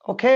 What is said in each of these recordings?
Okay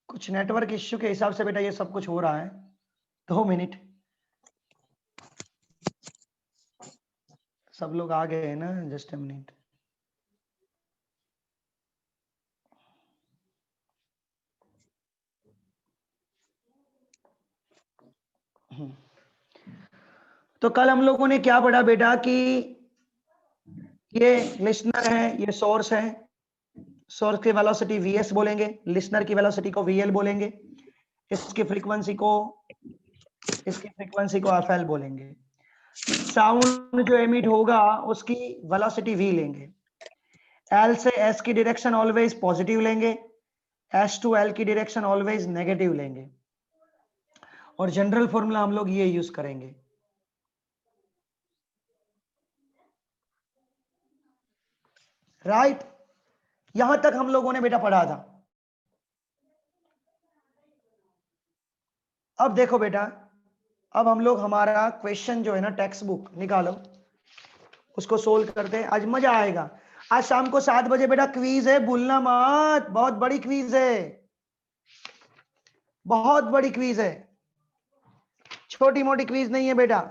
कुछ network issue के हिसाब से बेटा ये सब कुछ हो रहा है 2 मिनट सब लोग आ गए हैं ना जस्ट अ मिनट तो कल हम लोगों ने क्या पढ़ा बेटा कि ये लिसनर है ये सोर्स है सोर्स की वेलोसिटी vs बोलेंगे लिसनर की वेलोसिटी को vl बोलेंगे इसकी फ्रीक्वेंसी को fl बोलेंगे साउंड जो एमिट होगा उसकी वेलोसिटी v लेंगे l से s की डायरेक्शन ऑलवेज पॉजिटिव लेंगे s टू l की डायरेक्शन ऑलवेज नेगेटिव लेंगे और जनरल फॉर्मूला हम लोग ये यूज करेंगे राइट यहां तक हम लोगों ने बेटा पढ़ा था अब देखो बेटा अब हम लोग हमारा क्वेश्चन जो है ना टेक्स्ट बुक निकालो उसको सोल्व करते हैं आज मजा आएगा आज शाम को 7 बजे बेटा क्विज है भूलना मत बहुत बड़ी क्विज है बहुत बड़ी क्विज है छोटी मोटी क्विज नहीं है बेटा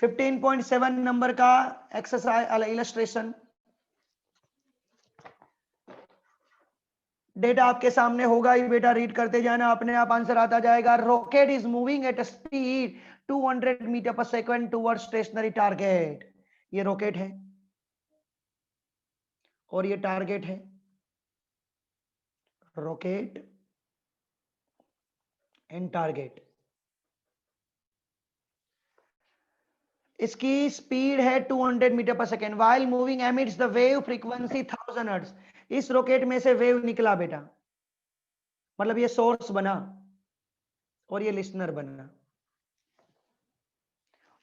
15.7 नंबर का एक्सरसाइज इलस्ट्रेशन डेटा आपके सामने होगा ही बेटा रीड करते जाना अपने आप आंसर आता जाएगा rocket is moving at speed 200 metre per second towards stationary target ये रॉकेट है और ये टारगेट है रॉकेट एंड टारगेट इसकी स्पीड है 200 metre per second while moving emits the wave frequency 1000 hertz इस रॉकेट में से वेव निकला बेटा मतलब ये सोर्स बना और ये लिसनर बना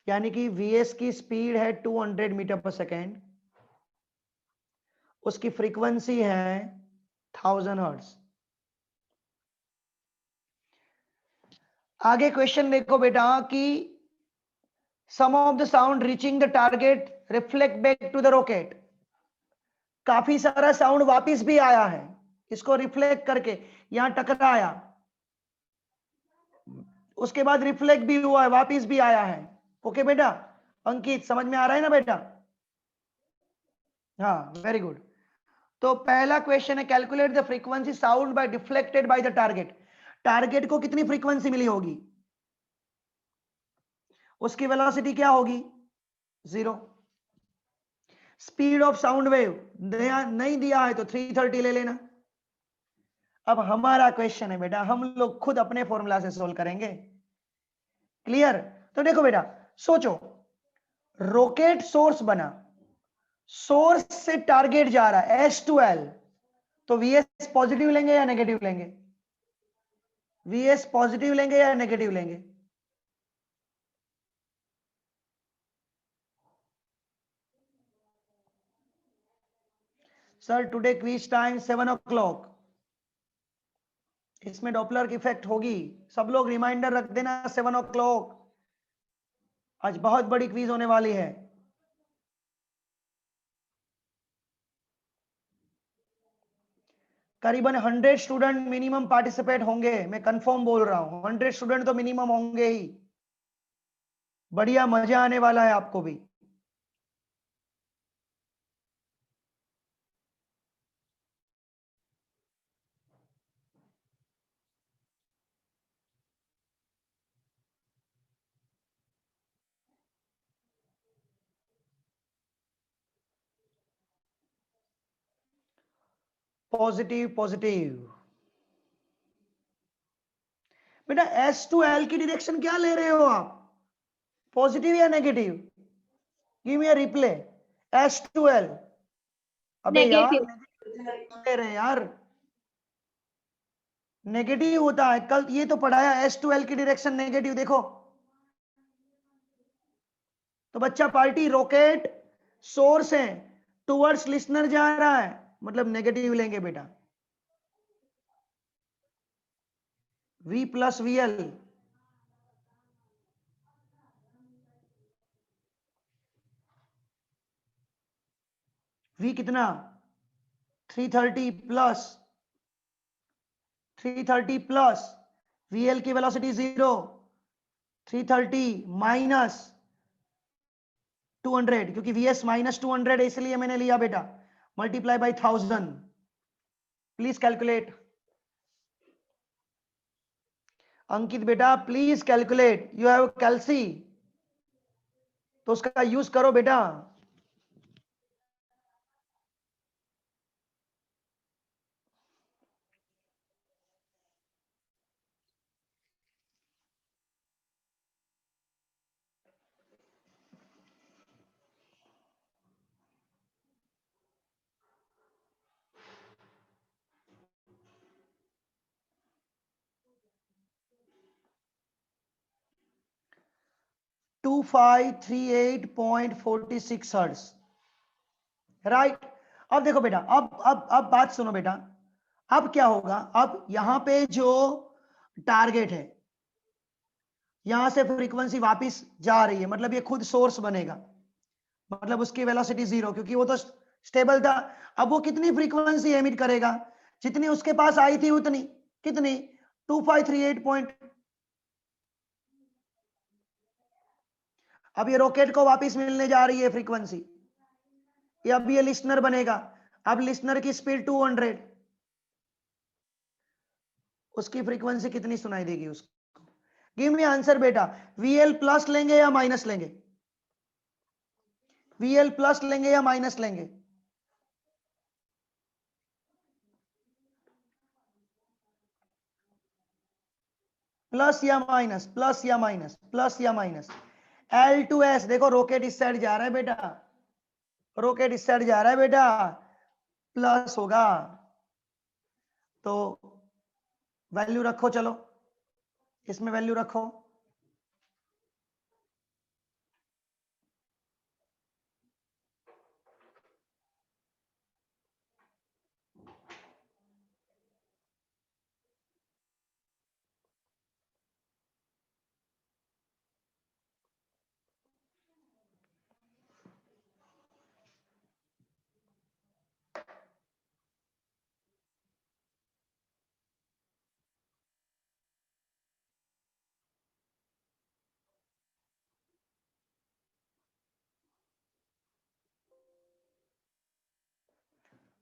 यानी कि vs की स्पीड है 200 मीटर पर सेकेंड उसकी फ्रीक्वेंसी है 1000 हर्ट्ज आगे क्वेश्चन देखो बेटा कि some of the sound reaching the target reflect back to the rocket काफी सारा साउंड वापस भी आया है इसको रिफ्लेक्ट करके यहां टकराया उसके बाद रिफ्लेक्ट भी हुआ है वापस भी आया है ओके बेटा अंकित समझ में आ रहा है ना बेटा हाँ वेरी गुड तो पहला क्वेश्चन है calculate the frequency sound bye deflected by the target target को कितनी फ्रीक्वेंसी मिली होगी उसकी वेलोसिटी क्या होगी 0 स्पीड ऑफ साउंड वेव नहीं दिया है तो 330 ले लेना अब हमारा क्वेश्चन है बेटा हम लोग खुद अपने फॉर्मूला से सोल्व करेंगे क्लियर तो देखो बेटा सोचो रॉकेट सोर्स बना सोर्स से टारगेट जा रहा है S2L तो vs पॉजिटिव लेंगे या नेगेटिव लेंगे vs पॉजिटिव लेंगे या नेगेटिव लेंगे sir today quiz time 7 o'clock इसमें डॉपलर की इफेक्ट होगी सब लोग रिमाइंडर रख देना 7 o'clock आज बहुत बड़ी क्विज होने वाली है करीबन 100 स्टूडेंट मिनिमम पार्टिसिपेट होंगे, मैं कंफर्म बोल रहा हूं, 100 स्टूडेंट तो मिनिमम होंगे ही। बढ़िया मजा आने वाला है आपको भी। Positive positive. बेटा S2L की डायरेक्शन क्या ले रहे हो आप, पॉजिटिव या नेगेटिव? गिव मी अ रिप्ले। S2L, अबे यार नेगेटिव। नेगेटिव ले रहे हैं यार, नेगेटिव होता है। कल ये तो पढ़ाया S2L की डायरेक्शन नेगेटिव, देखो तो बच्चा पार्टी रॉकेट सोर्स है टुवर्ड्स लिसनर जा रहा है, मतलब नेगेटिव लेंगे बेटा। V प्लस VL, V कितना 330 प्लस 330 प्लस VL की वेलोसिटी 0, 330 माइनस 200, क्योंकि VS माइनस 200 है इसलिए मैंने लिया बेटा, multiply by 1000। Please calculate Ankit बेटा, please calculate, you have calci, तो उसका यूज करो बेटा। To 2538.46 hertz, right. अब देखो बेटा, अब बात सुनो बेटा, अब क्या होगा, अब यहां पे जो टारगेट है, यहां से फ्रीक्वेंसी वापस जा रही है, मतलब ये खुद सोर्स बनेगा, मतलब उसकी वेलोसिटी 0, क्योंकि वो तो स्टेबल था। अब वो कितनी फ्रीक्वेंसी एमिट करेगा, जितनी उसके पास आई थी उतनी, कितनी 2538 पॉइंट। अब ये रॉकेट को वापस मिलने जा रही है फ्रीक्वेंसी, ये अब ये लिसनर बनेगा। अब लिसनर की स्पीड 200, उसकी फ्रीक्वेंसी कितनी सुनाई देगी उसको? गिव मी आंसर बेटा, VL प्लस लेंगे या माइनस लेंगे? VL प्लस लेंगे या माइनस लेंगे? प्लस या माइनस, प्लस या माइनस, प्लस या माइनस। L2S, देखो रॉकेट इस साइड जा रहा है बेटा, रॉकेट इस साइड जा रहा है बेटा, प्लस होगा। तो वैल्यू रखो, चलो इसमें वैल्यू रखो।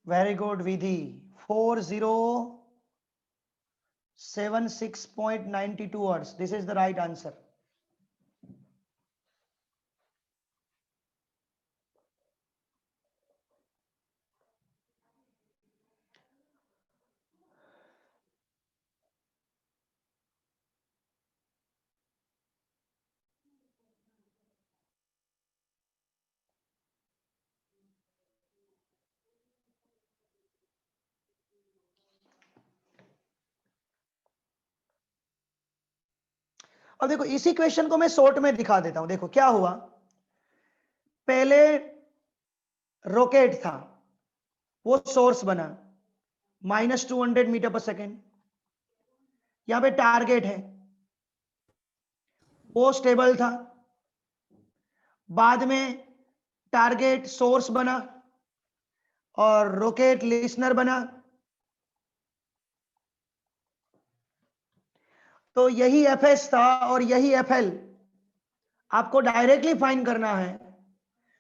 Very good Vidhi, 4076.92 hertz, this is the right answer. अब देखो इसी क्वेश्चन को मैं शॉर्ट में दिखा देता हूं, देखो क्या हुआ। पहले रॉकेट था, वो सोर्स बना -200 मीटर पर सेकेंड, यहां पे टारगेट है, वो स्टेबल था। बाद में टारगेट सोर्स बना और रॉकेट लिसनर बना। तो यही एफएस था और यही एफएल आपको डायरेक्टली फाइंड करना है,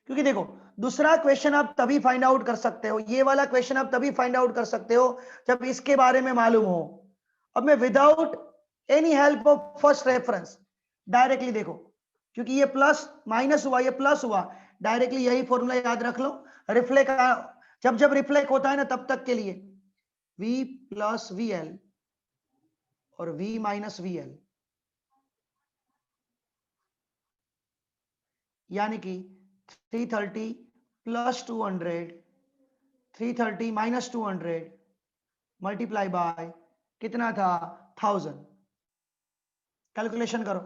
क्योंकि देखो दूसरा क्वेश्चन आप तभी फाइंड आउट कर सकते हो, ये वाला क्वेश्चन आप तभी फाइंड आउट कर सकते हो जब इसके बारे में मालूम हो। अब मैं without any help of first reference directly देखो, क्योंकि ये प्लस माइनस हुआ, ये प्लस हुआ, डायरेक्टली यही फॉर्मूला याद रख लो। रिफ्लेक्ट जब जब रिफ्लेक्ट होता है ना तब तक के लिए V प्लस VL और V माइनस VL, यानी कि 330 प्लस 200, 330 माइनस 200 मल्टीप्लाई बाय कितना था 1000। कैलकुलेशन करो,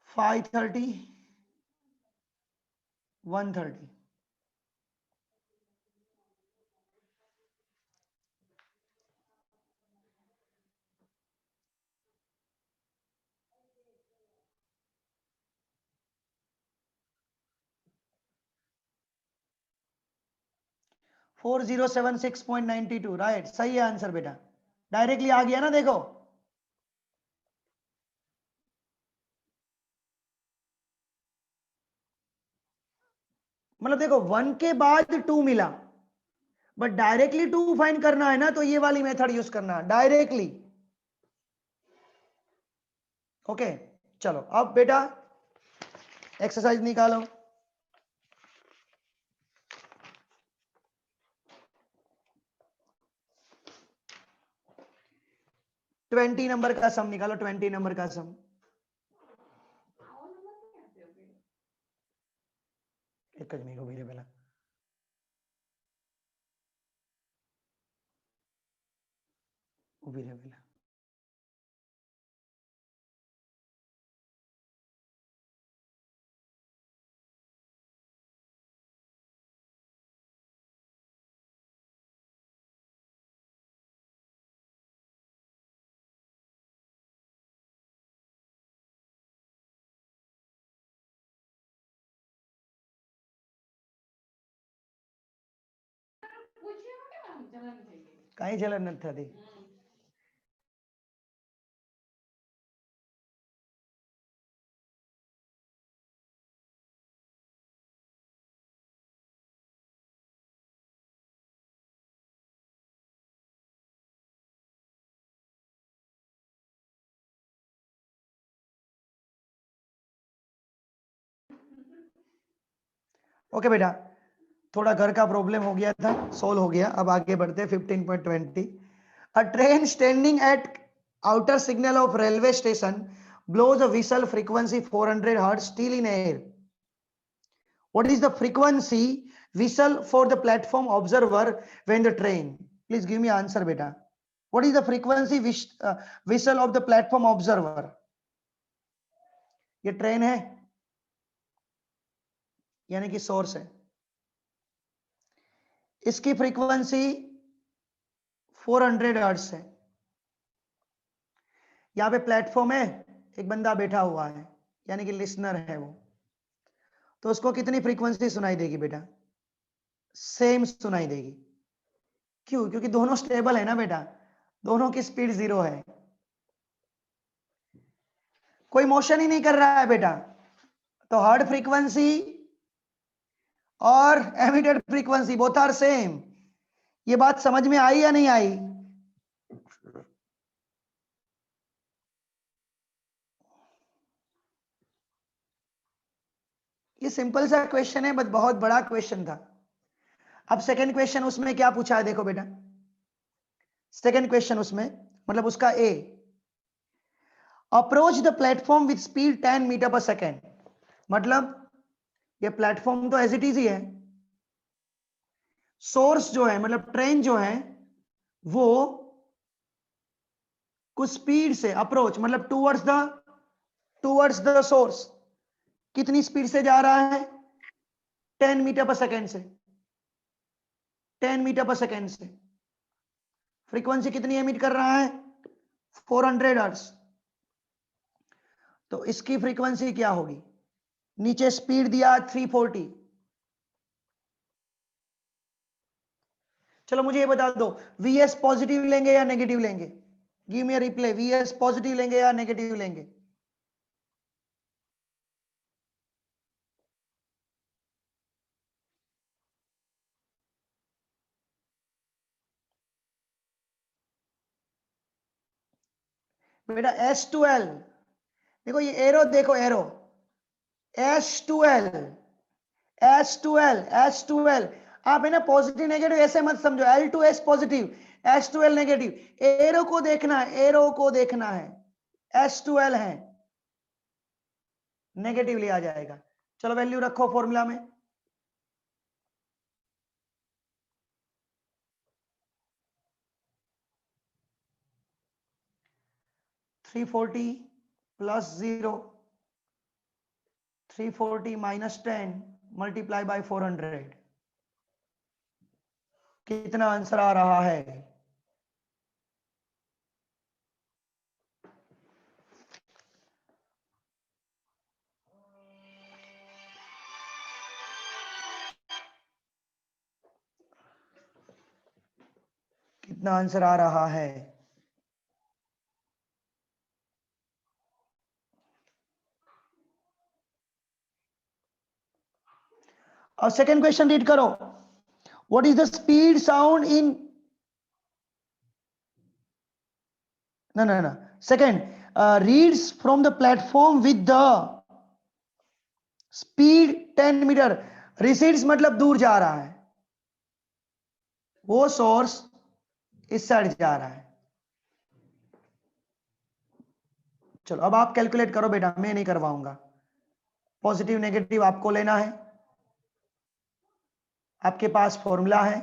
530 130, $4076.92, राइट, सही है आंसर बेटा, डायरेक्टली आ गया ना देखो। मतलब देखो 1 के बाद 2 मिला, बट डायरेक्टली 2 फाइंड करना है ना, तो ये वाली मेथड यूज करना डायरेक्टली। ओके चलो अब बेटा एक्सरसाइज निकालो। 20 नंबर का सम निकालो, 20 नंबर का सम। एक मिनट को भैया पहला उभी रहे पहला। कहीं जलन न था दी। ओके बेटा, थोड़ा घर का प्रॉब्लम हो गया था, सोल्व हो गया। अब आगे बढ़ते हैं 15.20। अ train standing at outer signal of railway station blows a whistle frequency 400 hertz still in air. What is the frequency whistle for the platform observer when the train? Please give me answer beta. What is the frequency whistle of the platform observer? ये train है यानी कि source है, इसकी frequency 400 hertz है। यहाँ पे platform है, एक बंदा बैठा हुआ है यानी कि लिसनर है वो, तो उसको कितनी फ्रीक्वेंसी सुनाई देगी बेटा? सेम सुनाई देगी। क्यों? क्योंकि दोनों स्टेबल है ना बेटा, दोनों की स्पीड 0 है, कोई मोशन ही नहीं कर रहा है बेटा, तो हर्ड फ्रीक्वेंसी और emitted frequency both are same. ये बात समझ में आई या नहीं आई? ये सिंपल सा क्वेश्चन है, बट बहुत बड़ा क्वेश्चन था। अब सेकंड क्वेश्चन उसमें क्या पूछा है देखो बेटा, सेकंड क्वेश्चन उसमें मतलब उसका A, approach the platform with speed 10 metre per second. मतलब ये प्लेटफॉर्म तो एज इट इज ही है, सोर्स जो है मतलब ट्रेन जो है वो कुछ स्पीड से अप्रोच मतलब टूवर्ड्स द सोर्स कितनी स्पीड से जा रहा है? 10 मीटर पर सेकेंड से, 10 मीटर पर सेकेंड से। फ्रीक्वेंसी कितनी एमिट कर रहा है? 400 हर्ट्ज। तो इसकी फ्रीक्वेंसी क्या होगी? नीचे स्पीड दिया 340। चलो मुझे ये बता दो, वीएस पॉजिटिव लेंगे या नेगेटिव लेंगे? गिव मी अ रिप्लाई, वीएस पॉजिटिव लेंगे या नेगेटिव लेंगे? बेटा S12, देखो ये एरो, देखो एरो, S12, S12, S12, आप है ना पॉजिटिव नेगेटिव ऐसे मत समझो, L2S positive, S12 negative, arrow को देखना है, एरो को देखना है, S12 है, नेगेटिव लिया जाएगा। चलो वैल्यू रखो फॉर्मूला में, (340 + 0), 340 - 10 मल्टीप्लाई बाय 400, कितना आंसर आ रहा है? कितना आंसर आ रहा है? और सेकेंड क्वेश्चन रीड करो, what is the speed sound in, no, second, reads from the platform with the speed 10 metre, recedes मतलब दूर जा रहा है, वो सोर्स इस साइड जा रहा है। चलो अब आप कैलकुलेट करो बेटा, मैं नहीं करवाऊंगा, पॉजिटिव नेगेटिव आपको लेना है, आपके पास फॉर्मूला है,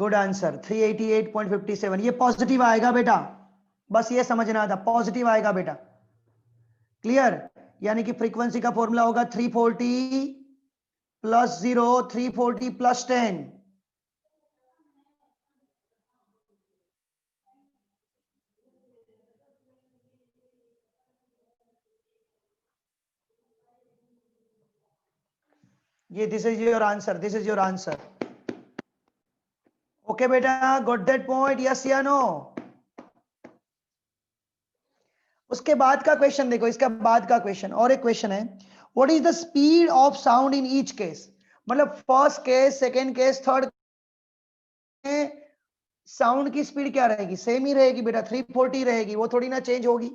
गुड आंसर 388.57, ये पॉजिटिव आएगा बेटा, बस ये समझना था, पॉजिटिव आएगा बेटा, क्लियर? यानी कि फ्रीक्वेंसी का फॉर्मूला होगा 340 + 0, 340 + 10, ये this is your answer, this is your answer. Okay बेटा, गॉट दैट पॉइंट, यस या नो? उसके बाद का क्वेश्चन देखो, इसका बाद का क्वेश्चन, और एक क्वेश्चन है, what is the speed of sound in each case, मतलब first case, second case, third में साउंड की स्पीड क्या रहेगी? सेम ही रहेगी बेटा, 340 रहेगी, वो थोड़ी ना चेंज होगी।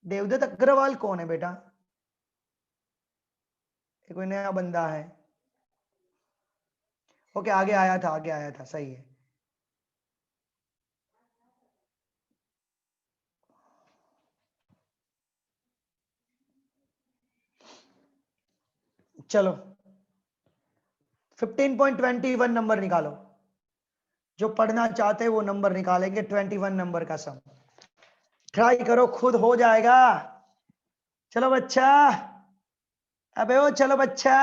देवदत्त अग्रवाल कौन है बेटा? ये कोई नया बंदा है? ओके, आगे आया था, आगे आया था, सही है। चलो 15.21 नंबर निकालो, जो पढ़ना चाहते हैं वो नंबर निकालेंगे, 21 नंबर का सम, ट्राई करो, खुद हो जाएगा। चलो बच्चा, अबे ओ चलो बच्चा,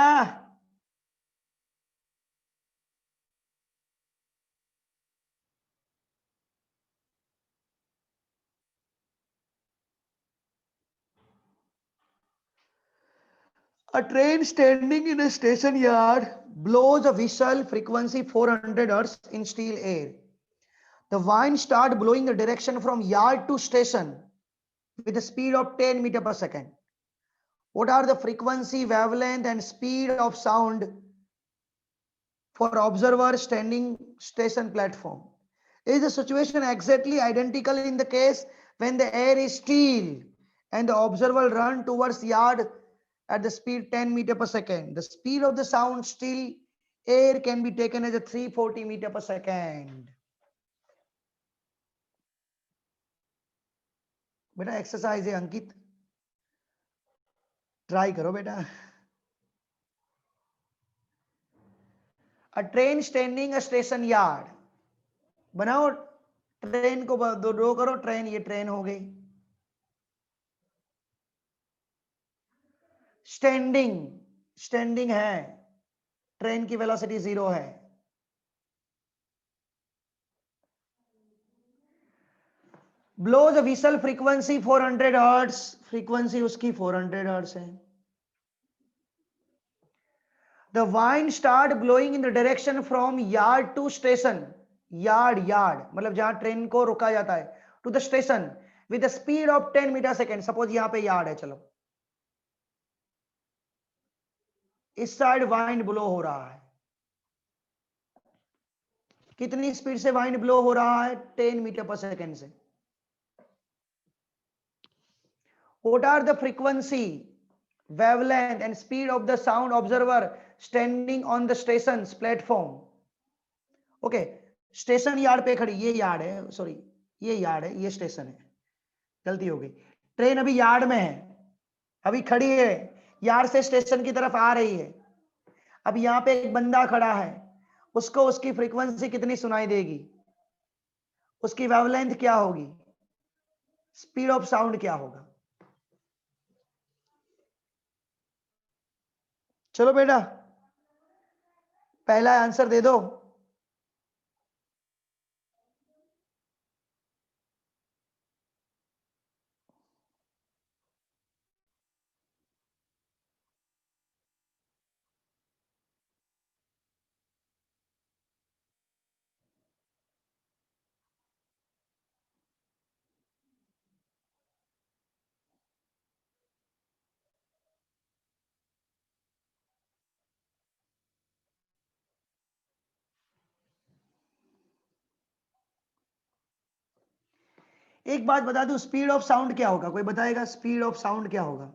a train standing in a station yard blows a whistle, frequency 400 hertz in still air. The wind start blowing the direction from yard to station with a speed of 10 meter per second. What are the frequency, wavelength and speed of sound for observer standing station platform? Is the situation exactly identical in the case when the air is still and the observer run towards yard at the speed 10 meter per second? The speed of the sound still air can be taken as a 340 meter per second. बेटा exercise है Ankit, try करो बेटा। A train standing a station yard, बनाओ train को draw करो, train, ये train हो गई। स्टैंडिंग, स्टैंडिंग है, ट्रेन की वेलोसिटी 0 है। Blows whistle frequency 400 hertz, frequency उसकी 400 हर्ट्ज है। The wind start blowing in the direction from yard to station, yard, yard मतलब जहां ट्रेन को रुका जाता है, to the station with the speed of 10 metre second. Suppose यहां पे यार्ड है, चलो इस साइड वाइंड ब्लो हो रहा है, कितनी स्पीड से वाइंड ब्लो हो रहा है? 10 मीटर पर सेकेंड से। What are the frequency, wavelength and speed of the sound observer standing on the station's platform? Okay, station yard पे खड़ी, ये यार्ड है, सॉरी ये यार्ड है, ये स्टेशन है, गलती हो गई। ट्रेन अभी यार्ड में है, अभी खड़ी है, यार्ड से स्टेशन की तरफ आ रही है। अब यहां पे एक बंदा खड़ा है, उसको उसकी फ्रीक्वेंसी कितनी सुनाई देगी, उसकी वेवलेंथ क्या होगी, स्पीड ऑफ साउंड क्या होगा? चलो बेटा पहला आंसर दे दो। एक बात बता दूं, स्पीड ऑफ साउंड क्या होगा? कोई बताएगा स्पीड ऑफ साउंड क्या होगा?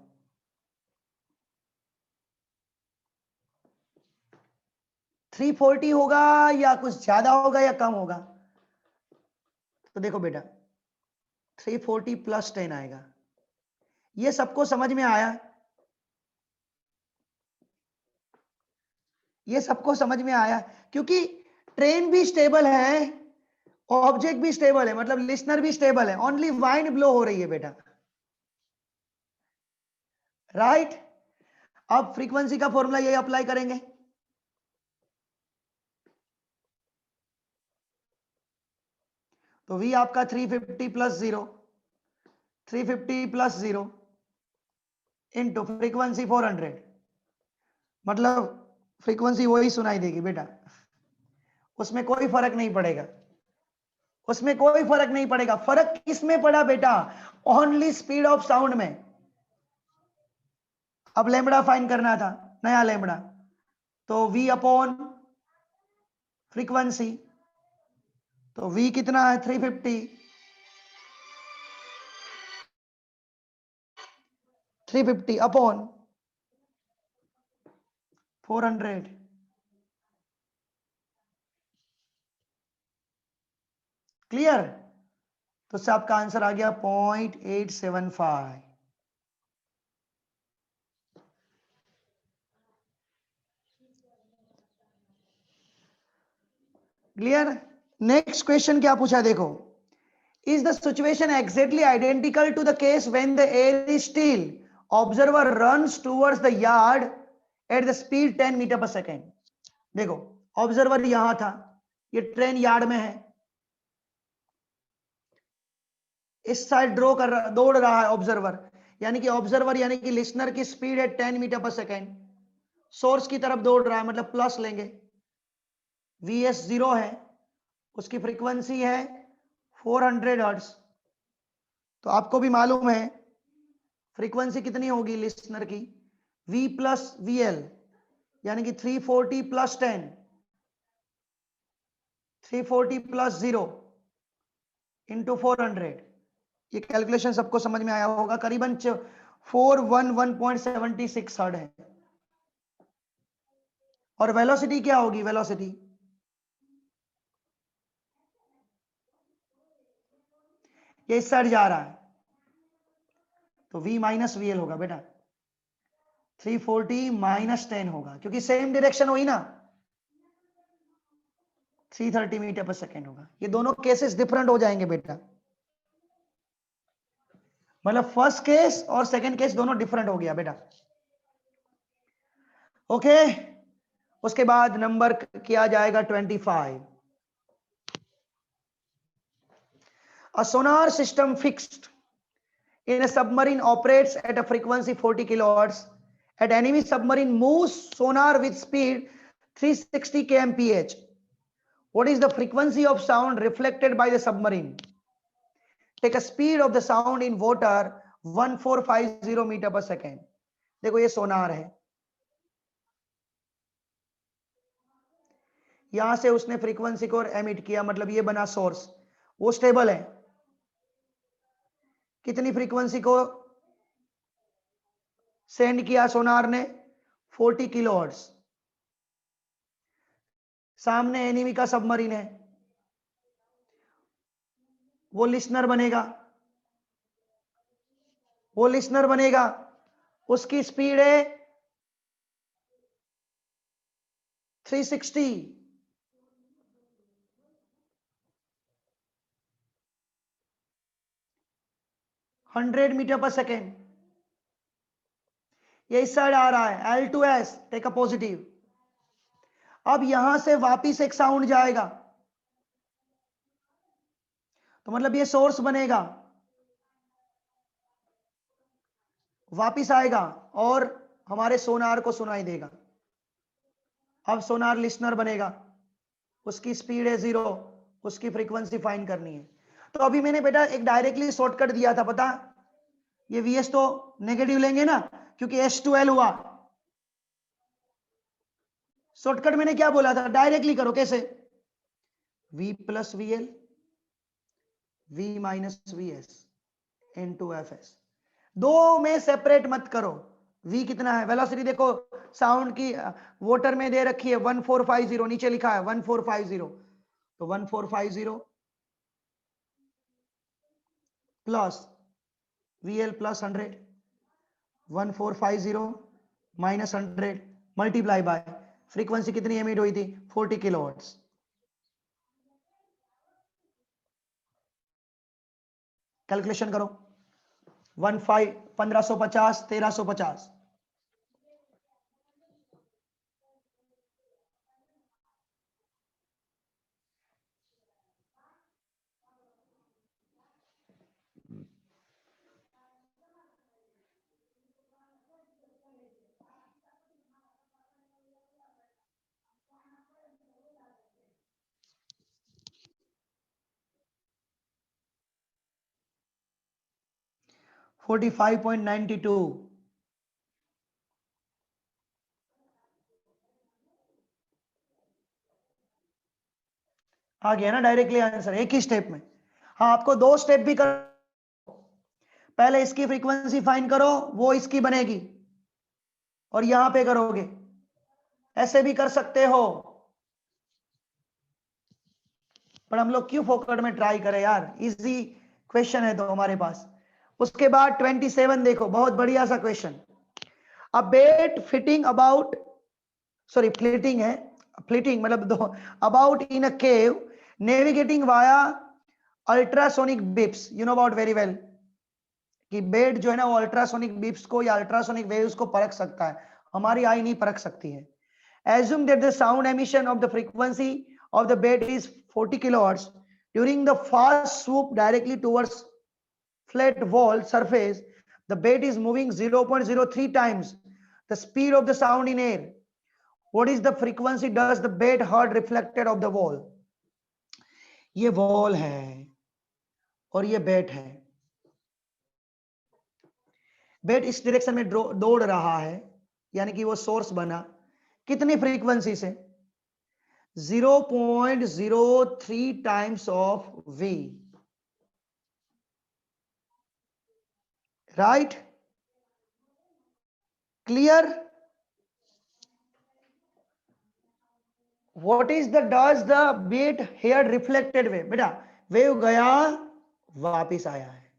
340 होगा या कुछ ज्यादा होगा या कम होगा? तो देखो बेटा 340 प्लस 10 आएगा। ये सबको समझ में आया? ये सबको समझ में आया? क्योंकि ट्रेन भी स्टेबल है, ऑब्जेक्ट भी स्टेबल है, मतलब लिसनर भी स्टेबल है, ओनली वाइंड ब्लो हो रही है बेटा, राइट? अब फ्रीक्वेंसी का फॉर्मूला ये अप्लाई करेंगे, तो V आपका 350 प्लस 0, 350 प्लस 0 इंटू फ्रीक्वेंसी 400, मतलब फ्रीक्वेंसी वही सुनाई देगी बेटा, उसमें कोई फर्क नहीं पड़ेगा, उसमें कोई फर्क नहीं पड़ेगा। फर्क किस में पड़ा बेटा? ओनली स्पीड ऑफ साउंड में। अब लैम्बडा फाइन करना था, नया लैम्बडा, तो V अपॉन फ्रीक्वेंसी, तो V कितना है? 350, 350 अपॉन 400, क्लियर? तो इससे आपका आंसर आ गया 0.875। क्लियर? नेक्स्ट क्वेश्चन क्या पूछा देखो, is the situation exactly identical to the case when the air is still, observer runs towards the yard at the speed 10 metre per second. देखो ऑब्जर्वर यहां था, ये ट्रेन यार्ड में है, इस साइड ड्रॉ कर रहा, दौड़ रहा है ऑब्जर्वर, यानी कि ऑब्जर्वर यानी कि लिसनर की स्पीड है 10 मीटर पर सेकेंड, सोर्स की तरफ दौड़ रहा है, मतलब प्लस लेंगे, Vs 0 है, उसकी फ्रीक्वेंसी है 400 हर्ट्ज। तो आपको भी मालूम है फ्रीक्वेंसी कितनी होगी लिसनर की, V प्लस VL, यानी कि 340 प्लस 10, 340 प्लस 0 इंटू 400। ये कैलकुलेशन सबको समझ में आया होगा, करीबन 411.76 हर्ट्ज है। और वेलोसिटी क्या होगी? वेलोसिटी ये इस साइड जा रहा है, तो V माइनस VL होगा बेटा, 340 माइनस 10 होगा, क्योंकि सेम डायरेक्शन हुई ना, 330 मीटर पर सेकेंड होगा। ये दोनों केसेस डिफरेंट हो जाएंगे बेटा, मतलब फर्स्ट केस और सेकंड केस दोनों डिफरेंट हो गया बेटा। ओके, उसके बाद नंबर किया जाएगा 25। A sonar system fixed in a submarine operates at a frequency 40 kilohertz. At enemy submarine moves sonar with speed 360 kmph. What is the frequency of sound reflected by the submarine? Take a speed of the sound in water 1450 metre per second. देखो ये सोनार है, यहां से उसने frequency को emit किया, मतलब ये बना सोर्स, वो स्टेबल है। कितनी फ्रीक्वेंसी को सेंड किया सोनार ने? 40 किलोहर्ट्ज। सामने एनिमी का सबमरीन है, वो लिसनर बनेगा, वो लिसनर बनेगा, उसकी स्पीड है 360, 100 मीटर पर सेकेंड। ये इस साइड आ रहा है, L2S, टेक अ पॉजिटिव। अब यहां से वापिस एक साउंड जाएगा, तो मतलब ये सोर्स बनेगा, वापिस आएगा और हमारे सोनार को सुनाई देगा। अब सोनार लिसनर बनेगा, उसकी स्पीड है 0, उसकी फ्रीक्वेंसी फाइंड करनी है। तो अभी मैंने बेटा एक डायरेक्टली शॉर्टकट दिया था, पता, ये VS तो नेगेटिव लेंगे ना, क्योंकि H2L हुआ। शॉर्टकट मैंने क्या बोला था, डायरेक्टली करो। कैसे? V plus VL, V minus VS into FS। दो में सेपरेट मत करो। V कितना है, वेलोसिटी देखो, साउंड की वाटर में दे रखी है 1450, नीचे लिखा है 1450, तो 1450 plus VL plus 100, 1450 minus 100 multiply by frequency कितनी एमिट हुई थी, 40 किलोहर्ट्ज। कैलकुलेशन करो, 1550, 1350। $45.92। आ गया ना डायरेक्टली आंसर, एक ही स्टेप में। हाँ, आपको दो स्टेप भी कर, पहले इसकी फ्रीक्वेंसी फाइंड करो, वो इसकी बनेगी, और यहां पे करोगे। ऐसे भी कर सकते हो, पर हम लोग क्यों फोकट में ट्राई करें यार, इजी क्वेश्चन है तो हमारे पास। उसके बाद 27 देखो, बहुत बढ़िया सा question. A bat fitting about, sorry flitting है, फ्लिटिंग मतलब दो, about in a cave navigating via ultrasonic beeps, you know about very well, कि बेट जो है ना वो अल्ट्रासोनिक बिप्स को या अल्ट्रासोनिक वेव्स को परख सकता है, हमारी आई नहीं परख सकती है। Assume that the sound emission of the frequency of the bait is 40 kilohertz. During the fast swoop directly towards flat wall surface, the bait is moving 0.03 times the speed of the sound in air. What is the frequency does the bait heard reflected of the wall? ये wall है और ये bait है। bait इस direction में दौड़ रहा है, यानी कि वो सोर्स बना कितनी फ्रीक्वेंसी से, 0.03 times of V, right? Clear? What is the does the bait here reflected wave? बेटा वेव गया वापिस आया है,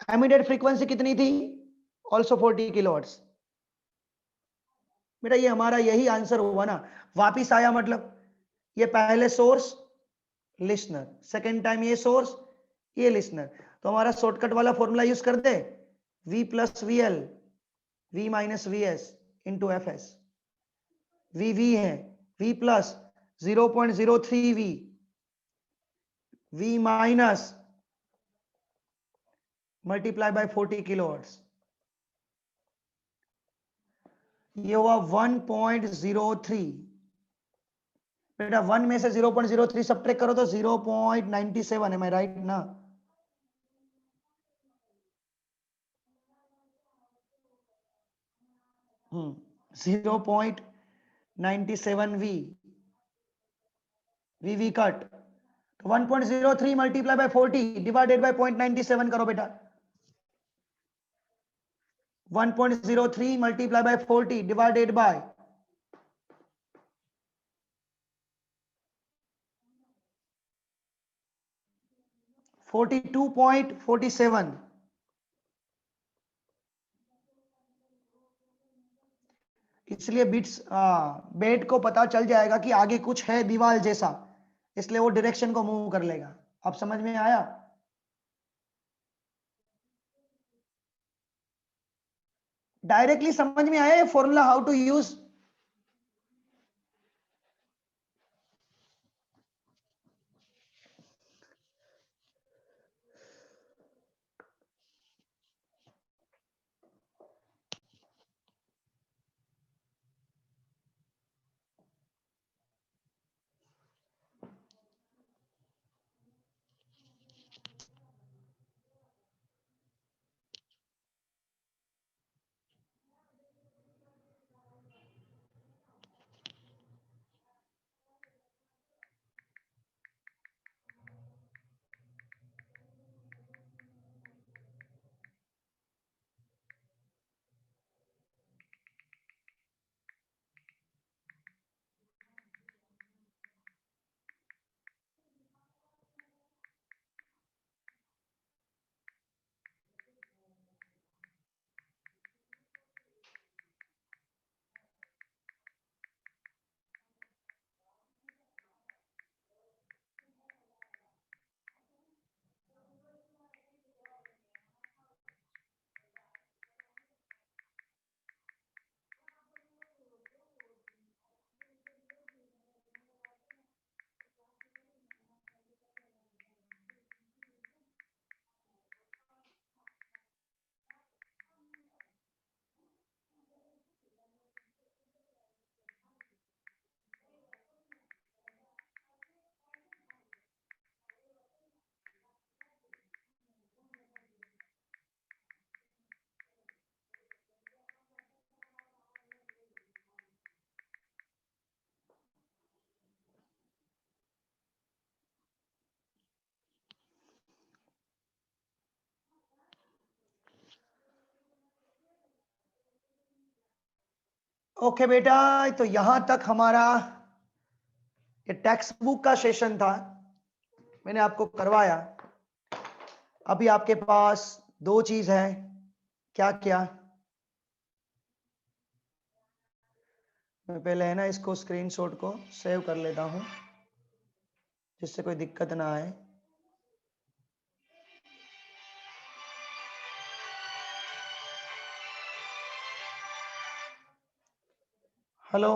एमिटेड फ्रीक्वेंसी कितनी थी? Also 40 kilohertz. बेटा ये हमारा यही आंसर हुआ ना, वापिस आया मतलब ये पहले सोर्स लिसनर, सेकेंड टाइम ये सोर्स ये लिसनर, तो हमारा शॉर्टकट वाला फॉर्मूला यूज कर दे, V plus V L V minus V S into F S. V है V plus 0.03 V minus multiply by 40 kilohertz, ये हुआ 1.03। बेटा 1 में से 0.03 सब्ट्रैक्ट करो तो 0.97, है, मैं राइट ना? Hmm, 0.97 we cut, 1.03 multiply by 40 divided by 0.97 करो बेटा, 1.03 मल्टीप्लाई बाय 40 डिवाइडेड बाय 42.47। इसलिए बिट्स बेट को पता चल जाएगा कि आगे कुछ है दीवार जैसा, इसलिए वो डायरेक्शन को मूव कर लेगा। अब समझ में आया? डायरेक्टली समझ में आया ये formula how to use? Okay बेटा, तो यहां तक हमारा ये टेक्स्ट बुक का सेशन था, मैंने आपको करवाया। अभी आपके पास दो चीज है, क्या क्या? मैं पहले है ना इसको स्क्रीनशॉट को सेव कर लेता हूं जिससे कोई दिक्कत ना आए। हेलो।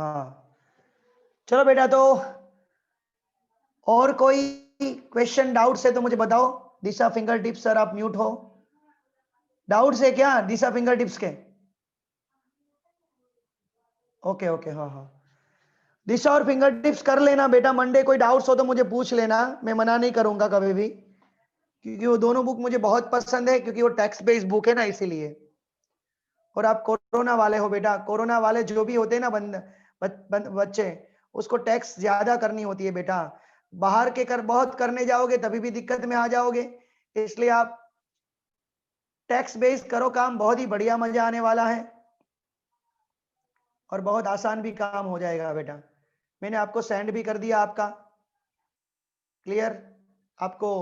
हाँ चलो बेटा, तो और कोई क्वेश्चन डाउट्स है तो मुझे बताओ। दिशा फिंगर टिप्स सर आप म्यूट हो। डाउट्स है क्या दिशा फिंगर टिप्स के? ओके ओके, हाँ हाँ, दिशा और फिंगर टिप्स कर लेना बेटा। मंडे कोई डाउट्स हो तो मुझे पूछ लेना, मैं मना नहीं करूंगा कभी भी, क्योंकि वो दोनों बुक मुझे बहुत पसंद है, क्योंकि वो टेक्स्ट बेस्ड बुक है ना, इसीलिए। और आप कोरोना वाले हो बेटा, कोरोना वाले जो भी होते हैं ना बच्चे, उसको टैक्स ज्यादा करनी होती है बेटा। बाहर के कर बहुत करने जाओगे तभी भी दिक्कत में आ जाओगे, इसलिए आप टैक्स बेस्ड करो काम, बहुत ही बढ़िया मजा आने वाला है और बहुत आसान भी काम हो जाएगा बेटा। मैंने आपको सेंड भी कर दिया आपका, क्लियर, आपको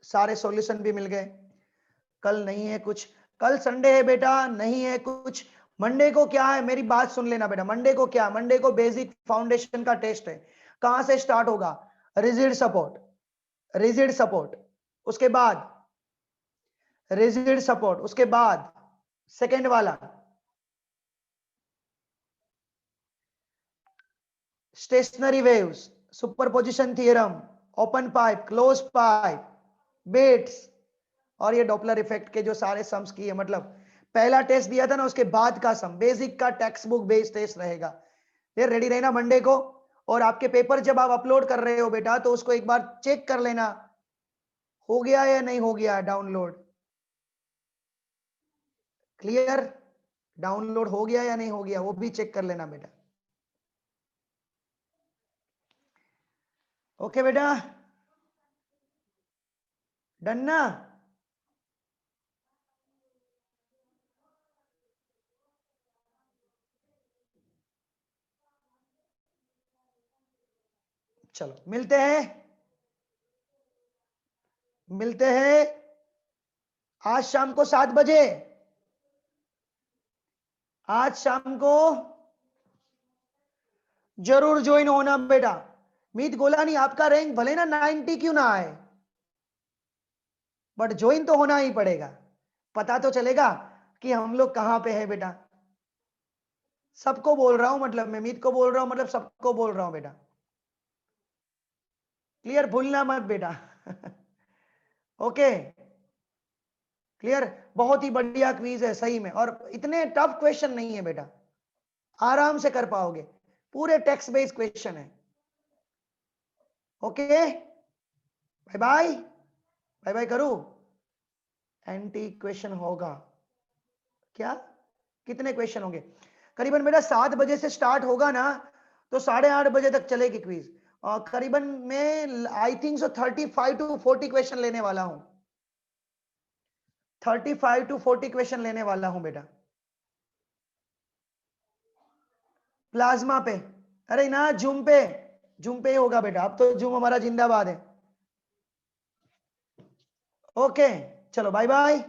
सारे सॉल्यूशन भी मिल गए। कल नहीं है कुछ, कल संडे है बेटा, नहीं है कुछ। मंडे को क्या है, मेरी बात सुन लेना बेटा। मंडे को क्या, मंडे को बेसिक फाउंडेशन का टेस्ट है। कहां से स्टार्ट होगा? रिजिड सपोर्ट, रिजिड सपोर्ट, उसके बाद रिजिड सपोर्ट, उसके बाद सेकेंड वाला stationary waves, superposition theorem, open pipe, close pipe, beats, और ये डॉपलर इफेक्ट के जो सारे सम्स की है, मतलब पहला टेस्ट दिया था ना, उसके बाद का सम, बेसिक का टेक्स्ट बुक बेस्ड टेस्ट रहेगा। ये रेडी रहना मंडे को। और आपके पेपर जब आप अपलोड कर रहे हो बेटा, तो उसको एक बार चेक कर लेना हो गया या नहीं हो गया डाउनलोड। क्लियर, डाउनलोड हो गया या नहीं हो गया वो भी चेक कर लेना बेटा। ओके बेटा, डन ना? चलो मिलते हैं, मिलते हैं आज शाम को 7 बजे। आज शाम को जरूर ज्वाइन होना बेटा। मीत गोलानी, आपका रैंक भले ना 90 क्यों ना आए, बट ज्वाइन तो होना ही पड़ेगा। पता तो चलेगा कि हम लोग कहां पे है बेटा। सबको बोल रहा हूं, मतलब मैं मीत को बोल रहा हूं, मतलब सबको बोल रहा हूं बेटा। क्लियर, भूलना मत बेटा। ओके क्लियर, बहुत ही बढ़िया क्विज है सही में, और इतने टफ क्वेश्चन नहीं है बेटा, आराम से कर पाओगे, पूरे टेक्स्ट बेस्ड क्वेश्चन है। Okay, bye bye, bye bye करूं? एंटी क्वेश्चन होगा क्या? कितने क्वेश्चन होंगे? करीबन मेरा 7 बजे से स्टार्ट होगा ना, तो 8:30 बजे तक चलेगी क्विज। और करीबन मैं I think so 35 to 40 question लेने वाला हूं, 35 टू 40 क्वेश्चन लेने वाला हूं बेटा, प्लाज्मा पे। अरे ना, जूम पे, जूम पे ही होगा बेटा, अब तो जूम हमारा जिंदाबाद है। ओके चलो बाय बाय।